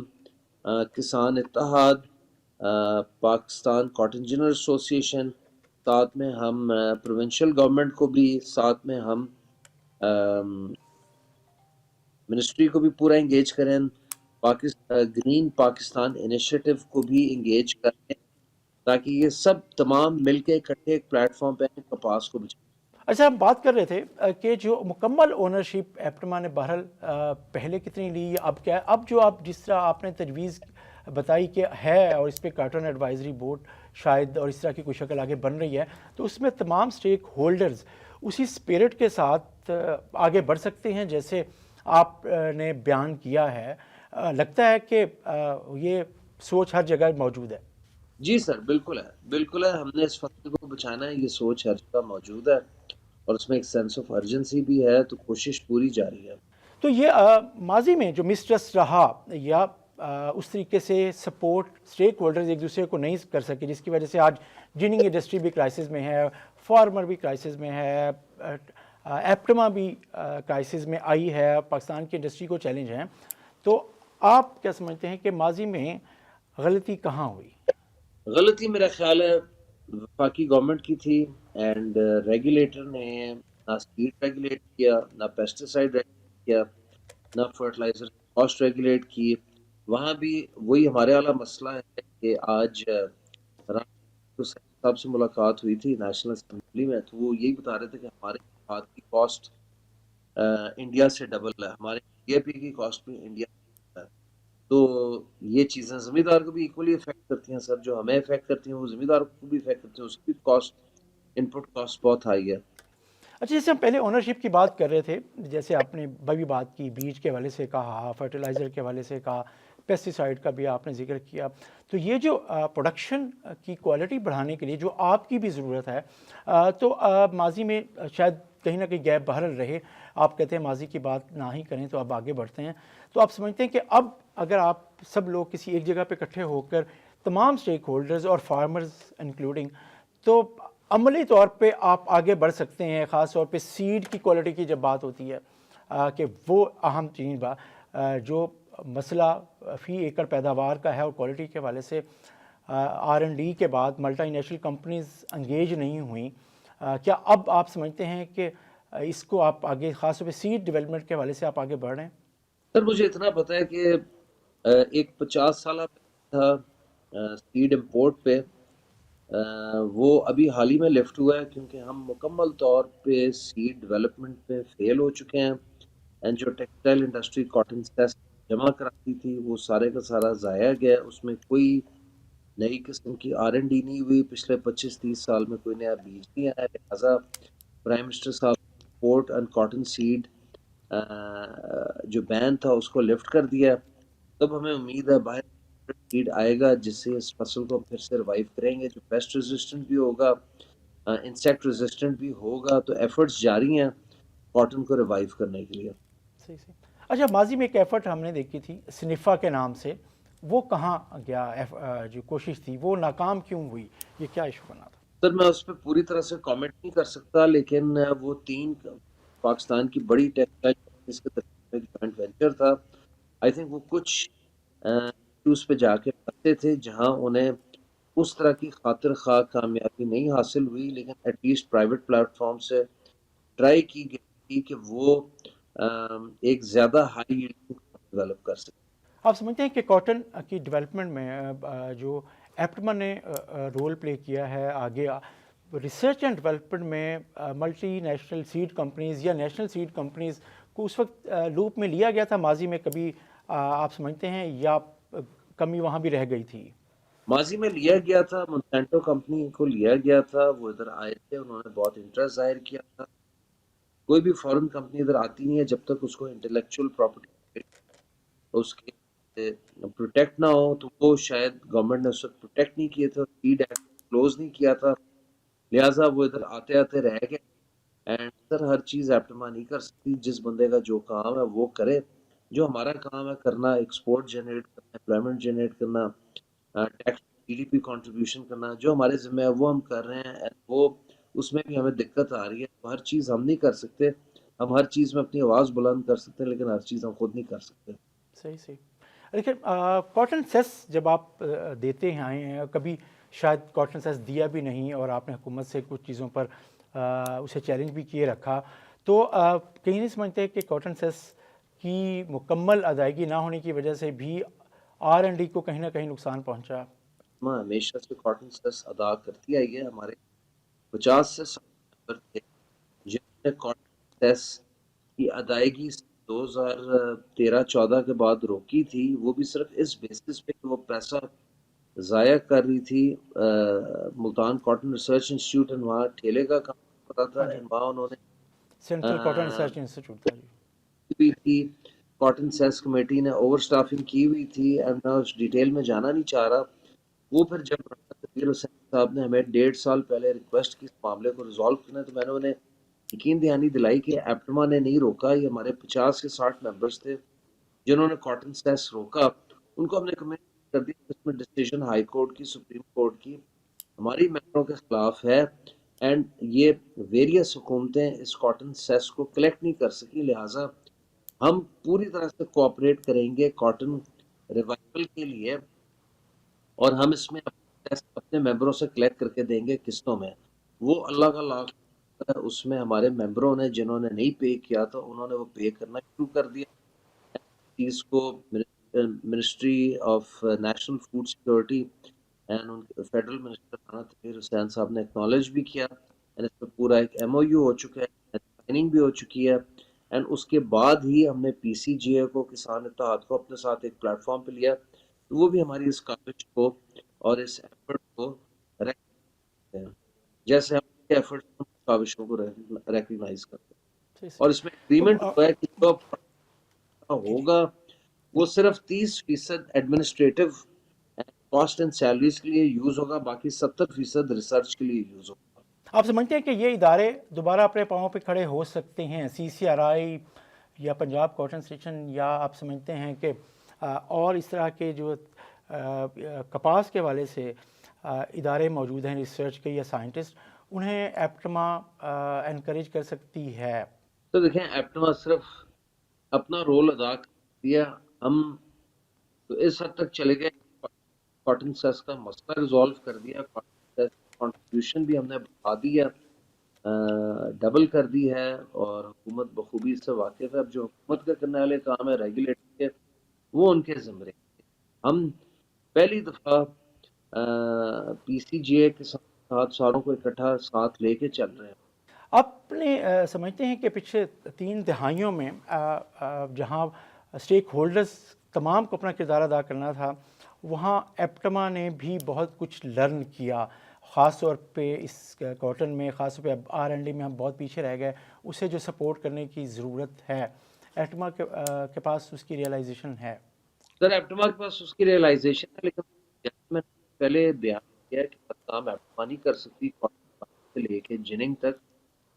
کسان اتحاد، پاکستان کاٹن جنرل ایسوسی ایشن، ساتھ میں ہم پروونشل گورنمنٹ کو بھی، ساتھ میں ہم منسٹری کو بھی پورا انگیج کریں، گرین پاکستان انیشیٹو کو بھی انگیج کریں، تاکہ یہ سب تمام مل کے اکٹھے ایک پلیٹ فارم پہ کپاس کو بچائیں۔ اچھا، ہم بات کر رہے تھے کہ جو مکمل اونرشپ ایپٹما نے بہرحال پہلے کتنی لی، اب کیا ہے؟ اب جو آپ جس طرح آپ نے تجویز بتائی کہ ہے، اور اس پہ کاٹن ایڈوائزری بورڈ شاید اور اس طرح کی کوئی شکل آگے بن رہی ہے، تو اس میں تمام سٹیک ہولڈرز اسی سپیرٹ کے ساتھ آگے بڑھ سکتے ہیں جیسے آپ نے بیان کیا ہے؟ لگتا ہے کہ یہ سوچ ہر جگہ موجود ہے؟ جی سر، بالکل ہے، بالکل ہے، ہم نے اس فصل کو بچانا ہے، یہ سوچ ہر جگہ موجود ہے، اور اس میں ایک سینس آف ارجنسی بھی ہے، تو کوشش پوری جاری ہے۔ تو یہ ماضی میں جو مسٹرسٹ رہا، یا اس طریقے سے سپورٹ اسٹیک ہولڈرز ایک دوسرے کو نہیں کر سکے، جس کی وجہ سے آج جننگ انڈسٹری بھی کرائسس میں ہے، فارمر بھی کرائسس میں ہے، ایپٹما بھی کرائسس میں آئی ہے، پاکستان کی انڈسٹری کو چیلنج ہے، تو آپ کیا سمجھتے ہیں کہ ماضی میں غلطی کہاں ہوئی؟ غلطی میرا خیال ہے وفاقی گورنمنٹ کی تھی، اینڈ ریگولیٹر نے نہ سیڈ ریگولیٹ کیا، نہ پیسٹیسائڈ ریگولیٹ کیا، نہ فرٹیلائزر کاسٹ ریگولیٹ کی۔ وہاں بھی وہی ہمارے والا مسئلہ ہے کہ آج صاحب سے ملاقات ہوئی تھی نیشنل اسمبلی میں، تو وہ یہی بتا رہے تھے کہ ہمارے کھاد کی کاسٹ انڈیا سے ڈبل ہے، ہمارے ڈی اے پی کی کاسٹ بھی انڈیا سے ہے۔ تو یہ چیزیں زمیندار کو بھی ایکولی افیکٹ کرتی ہیں سر، جو ہمیں افیکٹ کرتی ہیں وہ زمیندار کو بھی افیکٹ کرتی ہیں، اس کی کاسٹ، ان پٹ کاسٹ بہت ہائی ہے۔ اچھا، جیسے ہم پہلے اونرشپ کی بات کر رہے تھے، جیسے آپ نے بھی بات کی بیج کے حوالے سے کہا، فرٹیلائزر کے حوالے سے کہا، پیسٹی سائڈ کا بھی آپ نے ذکر کیا، تو یہ جو پروڈکشن کی کوالٹی بڑھانے کے لیے جو آپ کی بھی ضرورت ہے، تو ماضی میں شاید کہیں نہ کہیں گیپ بہرحال رہے، آپ کہتے ہیں ماضی کی بات نہ ہی کریں تو اب آگے بڑھتے ہیں، تو آپ سمجھتے ہیں کہ اب اگر آپ سب لوگ کسی ایک جگہ پہ اکٹھے ہو کر تمام سٹیک ہولڈرز اور فارمرز انکلوڈنگ، تو عملی طور پہ آپ آگے بڑھ سکتے ہیں، خاص طور پہ سیڈ کی کوالٹی کی جب بات ہوتی ہے کہ وہ اہم چیز جو مسئلہ فی ایکڑ پیداوار کا ہے اور کوالٹی کے حوالے سے آر این ڈی کے بعد ملٹی نیشنل کمپنیز انگیج نہیں ہوئیں، کیا اب آپ سمجھتے ہیں کہ اس کو آپ آگے خاص طور پہ سیڈ ڈیولپمنٹ کے حوالے سے آپ آگے بڑھ رہے ہیں؟ سر مجھے اتنا پتا ہے کہ ایک 50 سالہ تھا سیڈ امپورٹ پہ، وہ ابھی حال ہی میں لفٹ ہوا ہے کیونکہ ہم مکمل طور پہ سیڈ ڈیولپمنٹ پہ فیل ہو چکے ہیں، اینڈ جو ٹیکسٹائل انڈسٹری کاٹن سیس جمع کراتی تھی وہ سارے کا سارا ضائع گیا، اس میں کوئی نئی قسم کی آر این ڈی نہیں ہوئی، پچھلے 25-30 سال میں کوئی نیا بیج نہیں آیا، لہٰذا پرائم منسٹر صاحب پورٹ اینڈ کاٹن سیڈ جو بین تھا اس کو لفٹ کر دیا، تب ہمیں امید ہے باہر سیڈ آئے گا جس سے اس فصل کو پھر سے ریوائیو کریں گے، جو پیسٹ ریزسٹنٹ بھی ہوگا، انسیکٹ ریزسٹنٹ بھی ہوگا، تو ایفرٹس جاری ہیں کاٹن کو ریوائیو کرنے کے لیے۔ صحیح صحیح۔ اچھا، ماضی میں ایک ایفرٹ ہم نے دیکھی تھی سنیفا کے نام سے، وہ کہاں گیا؟ جو کوشش تھی وہ ناکام کیوں ہوئی؟ یہ کیا ایشو بنا تھا؟ سر میں اس پہ پوری طرح سے کامنٹ نہیں کر سکتا، لیکن وہ 3 پاکستان کی بڑی ٹیکسٹائل کمپنیز کے درمیان ایک جوائنٹ وینچر تھا، آئی تھنک وہ کچھ ایشوز پہ جا کے پھنسے تھے جہاں انہیں اس طرح کی خاطر خواہ کامیابی نہیں حاصل ہوئی، لیکن at least private platform سے ٹرائی کی گئی تھی کہ وہ ایک زیادہ ہائی ڈیولپ کر سکے۔ آپ سمجھتے ہیں کہ کاٹن کی ڈیولپمنٹ میں جو ایپٹما نے رول پلے کیا ہے آگے ریسرچ اینڈ ڈیولپمنٹ میں ملٹی نیشنل سیڈ کمپنیز یا نیشنل سیڈ کمپنیز کو اس وقت لوپ میں لیا گیا تھا ماضی میں کبھی، آپ سمجھتے ہیں، یا کمی وہاں بھی رہ گئی تھی؟ ماضی میں لیا گیا تھا، مونسینٹو کمپنی کو لیا گیا تھا، وہ ادھر آئے تھے، انہوں نے بہت انٹرسٹ ظاہر کیا تھا۔ کوئی بھی فورن کمپنی ادھر آتی نہیں ہے جب تک اس کو انٹلیکچوئل پراپرٹی اس کے پروٹیکٹ نہ ہو، تو وہ شاید گورنمنٹ نے اس وقت پروٹیکٹ نہیں کیے تھے، سیڈ ایکٹ کلوز نہیں کیا تھا، لہٰذا وہ ادھر آتے آتے رہ گئے۔ اینڈ سر ہر چیز ایپٹما نہیں کر سکتی، جس بندے کا جو کام ہے وہ کرے، جو ہمارا کام ہے کرنا، ایکسپورٹ جنریٹ کرنا، امپلائمنٹ جنریٹ کرنا، tax G D P contribution کرنا، جو ہمارے ذمہ ہے وہ ہم کر رہے ہیں، وہ اس میں بھی ہمیں دقت آ رہی ہے، ہر چیز ہم نہیں کر سکتے، ہم ہر چیز میں اپنی آواز بلند کر سکتے ہیں لیکن ہر چیز ہم خود نہیں کر سکتے۔ صحیح صحیح۔ لیکن کاٹن سیس جب آپ دیتے ہیں آئے ہیں، کبھی شاید کاٹن سیس دیا بھی نہیں اور آپ نے حکومت سے کچھ چیزوں پر اسے چیلنج بھی کیے رکھا، تو کہیں نہیں سمجھتے کہ کاٹن سیس کی مکمل ادائیگی نہ ہونے کی وجہ سے بھی آر این ڈی کو کہیں نہ کہیں نقصان پہنچا؟ میں ہمیشہ سے کاٹن سیس ادا کرتی آئی ہے، ہمارے 50 سے 60 ممبر تھے جنہوں نے کاٹن سیس کی ادائیگی 2013-14 کے بعد روکی تھی، وہ بھی صرف اس بیسس پہ کہ وہ پیسہ ضائع کر رہی تھی۔ ملتان کاٹن ریسرچ انسٹیٹیوٹ وہاں ٹھیلے کا کام کرتا تھا، ہاں جی، وہاں انہوں نے سینٹرل کاٹن ریسرچ انسٹیٹیوٹ تھا جی۔ ہوئی تھی، کاٹن سیس کمیٹی نے اوور سٹافنگ کی ہوئی تھی، اینڈ میں اس ڈیٹیل میں جانا نہیں چاہ رہا۔ وہ پھر جب تقیر حسین صاحب نے ہمیں 1.5 سال پہلے ریکویسٹ کی اس معاملے کو ریزالو کرنے، تو میں نے انہیں یقین دہانی دلائی کہ ایپٹما نے نہیں روکا، یہ ہمارے 50 سے 60 ممبرس تھے جنہوں نے کاٹن سیس روکا، ان کو ہم نے کمیٹ کر دی، اس میں ڈیسیجن ہائی کورٹ کی، سپریم کورٹ کی ہماری ممبروں کے خلاف ہے، اینڈ یہ ویریس حکومتیں اس کاٹن سیس کو کلیکٹ نہیں کر سکی، لہٰذا ہم پوری طرح سے کوآپریٹ کریں گے کاٹن ریوائول کے لیے، اور ہم اس میں اپنے ممبروں سے کلیکٹ کر کے دیں گے قسطوں میں۔ وہ اللہ کا لاکھ شکر ہے، اس میں ہمارے ممبروں نے جنہوں نے نہیں پے کیا تھا انہوں نے وہ پے کرنا شروع کر دیا، چیز کو ministry of national food security and federal minister Rana Tanveer Hussain صاحب نے اکنالج بھی کیا، اس پہ پورا ایک ایم او یو ہو چکا ہے، سائننگ بھی ہو چکی ہے، اینڈ اس کے بعد ہی ہم نے پی سی جی اے کو، کسان اتحاد کو اپنے ساتھ ایک پلیٹ فارم پہ لیا، وہ بھی ہماری اس کاوش کو اور اس ایفرٹ کو ریکگنائز کرتے ہیں، جیسے ہم ایفرٹ کاوشوں کو ریکگنائز کرتے ہیں، صحیح، اور صحیح۔ اس میں اگریمنٹ تو ہوا ہے کہ جو جی، جی۔ ہوگا وہ صرف 30% ایڈمنسٹریٹو کاسٹ اینڈ سیلریز کے لیے یوز ہوگا، باقی 70% ریسرچ کے لیے یوز ہوگا۔ آپ سمجھتے ہیں کہ یہ ادارے دوبارہ اپنے پاؤں پہ کھڑے ہو سکتے ہیں، CCRI یا پنجاب کاٹن اسٹیشن، یا آپ سمجھتے ہیں کہ اور اس طرح کے جو کپاس کے حوالے سے ادارے موجود ہیں ریسرچ کے یا سائنٹسٹ، انہیں ایپٹما انکریج کر سکتی ہے؟ تو دیکھیں، ایپٹما صرف اپنا رول ادا کرتی ہے، ہم تو اس حد تک چلے گئے، کاٹن سیس کا مسئلہ ریزالو کر دیا، کاٹن سیس کنٹریبیوشن بھی ہم نے بڑھا دی ہے، ڈبل کر دی ہے، اور حکومت بخوبی اس سے واقف ہے۔ اب جو حکومت کا کرنے والے کام ہے ریگولیٹر کے، وہ ان کے ذمے۔ ہم پہلی دفعہ PCGA کے ساتھ ساروں کو اکٹھا ساتھ لے کے چل رہے ہیں۔ اپنے سمجھتے ہیں کہ پچھلے 3 دہائیوں میں جہاں اسٹیک ہولڈرز تمام کو اپنا کردار ادا کرنا تھا، وہاں ایپٹما نے بھی بہت کچھ لرن کیا، خاص طور پہ اس کاٹن میں، خاص طور پہ اب R&D میں ہم بہت پیچھے رہ گئے، اسے جو سپورٹ کرنے کی ضرورت ہے، ایپٹما کے پاس اس کی ریئلائزیشن ہے؟ سر، ایپٹما کے پاس اس کی ریئلائزیشن ہے، لیکن جیسے میں نے پہلے بیان کیا کہ ہر کام ایپٹما نہیں کر سکتی، کاٹن سے لے کے جننگ تک،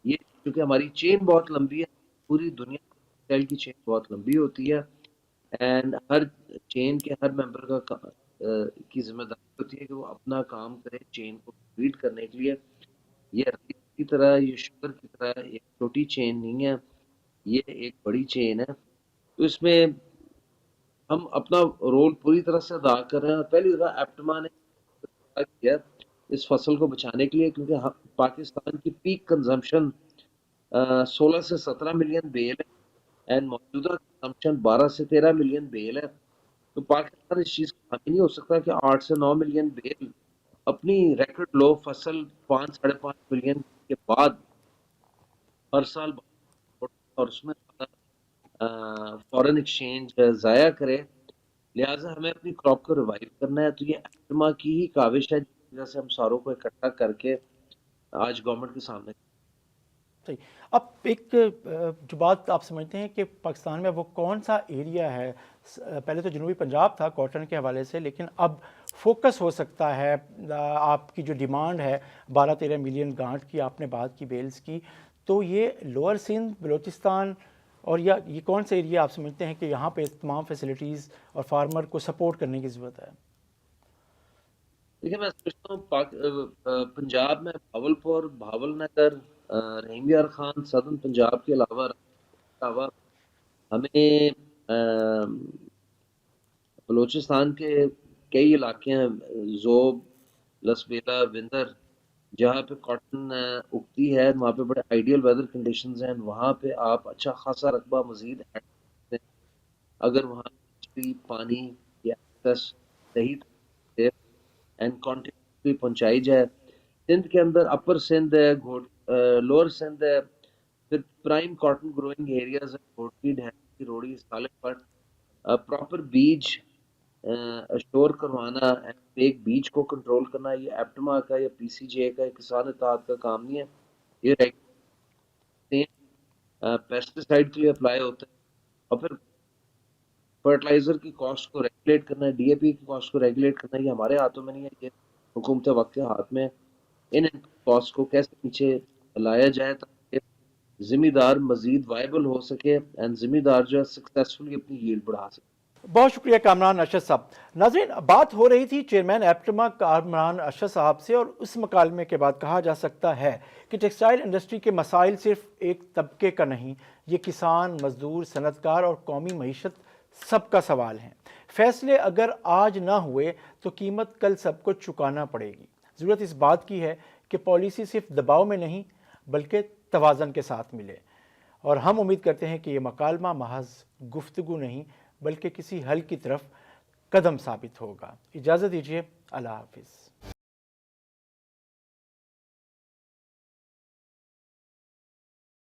یہ کیونکہ ہماری چین بہت لمبی ہے، پوری دنیا ٹیکسٹائل کی چین بہت لمبی ہوتی ہے، اینڈ ہر چین کے ہر ممبر کی ذمہ داری ہوتی ہے کہ وہ اپنا کام کرے چین کو کمپلیٹ کرنے کے لیے۔ یہ ریت کی طرح، یہ شوگر کی طرح ایک چھوٹی چین نہیں ہے، یہ ایک بڑی چین ہے۔ تو اس میں ہم اپنا رول پوری طرح سے ادا کر رہے ہیں، اور پہلی دفعہ ایپٹما نے کیا اس فصل کو بچانے کے لیے، کیونکہ پاکستان کی پیک کنزمپشن 16 سے 17 ملین بیل ہے، اینڈ موجودہ کنزمپشن 12 سے 13 ملین بیل ہے۔ تو پاکستان اس چیز کا حامی نہیں ہو سکتا کہ 8 سے 9 ملین بیل اپنی ریکارڈ لو فصل 5-5.5 ملین کے بعد ہر سال، اور اس میں فورن ایکسچینج ضائع کرے۔ لہٰذا ہمیں اپنی کراپ کو ریوائیو کرنا ہے، تو یہ ایپٹما کی ہی کاوش ہے جس وجہ سے ہم ساروں کو اکٹھا کر کے آج گورنمنٹ کے سامنے۔ صحیح۔ اب ایک جو بات آپ سمجھتے ہیں کہ پاکستان میں وہ کون سا ایریا ہے، پہلے تو جنوبی پنجاب تھا کاٹن کے حوالے سے، لیکن اب فوکس ہو سکتا ہے، آپ کی جو ڈیمانڈ ہے 12-13 ملین گانٹ کی آپ نے بات کی بیلز کی، تو یہ لوور سندھ، بلوچستان، اور یہ کون سے ایریا آپ سمجھتے ہیں کہ یہاں پہ تمام فیسلٹیز اور فارمر کو سپورٹ کرنے کی ضرورت ہے؟ دیکھیں، میں سمجھتا ہوں پنجاب میں بھاولپور، بھاول نگر، رحیم یار خان، سدرن پنجاب کے علاوہ ہمیں بلوچستان کے کئی علاقے ہیں، زوب، لسبیلا، وندر، جہاں پہ کاٹن اگتی ہے، وہاں پہ بڑے آئیڈیل ویدر کنڈیشنز ہیں، وہاں پہ آپ اچھا خاصا رقبہ مزید ایڈ کر سکتے ہیں اگر وہاں بجلی، پانی یا ایکسیس صحیح سے اینڈ کانٹینیوسلی پہنچائی جائے۔ سندھ کے اندر اپر سندھ ہے، لوور سندھ ہے، پھر پرائم کاٹن گروئنگ ایریاز ہے، گھوٹکی، ڈھینی، روڑی، سالم پٹ، پراپر بیج اشور کروانا، ایک بیج کو کنٹرول کرنا، یہ ایپٹما کا یا PCGA کا یا کسان اتحاد کا کام نہیں ہے، یہ پیسٹیسائڈ کے لیے اپلائی ہوتا ہے، اور پھر فرٹیلائزر کی کاسٹ کو ریگولیٹ کرنا ہے، DAP کی کاسٹ کو ریگولیٹ کرنا ہے، یہ ہمارے ہاتھوں میں نہیں ہے، یہ حکومت وقت کے ہاتھ میں۔ ان کاسٹ کو کیسے پیچھے لایا جائے تاکہ ذمہ دار مزید وائبل ہو سکے، اینڈ ذمہ دار جو ہے سکسیسفلی اپنی ییلڈ بڑھا سکے۔ بہت شکریہ کامران ارشد صاحب۔ ناظرین، بات ہو رہی تھی چیئرمین ایپٹما کامران ارشد صاحب سے، اور اس مکالمے کے بعد کہا جا سکتا ہے کہ ٹیکسٹائل انڈسٹری کے مسائل صرف ایک طبقے کا نہیں، یہ کسان، مزدور، صنعت کار اور قومی معیشت سب کا سوال ہے۔ فیصلے اگر آج نہ ہوئے تو قیمت کل سب کو چکانا پڑے گی۔ ضرورت اس بات کی ہے کہ پالیسی صرف دباؤ میں نہیں بلکہ توازن کے ساتھ ملے، اور ہم امید کرتے ہیں کہ یہ مکالمہ محض گفتگو نہیں بلکہ کسی حل کی طرف قدم ثابت ہوگا۔ اجازت دیجیے، اللہ حافظ۔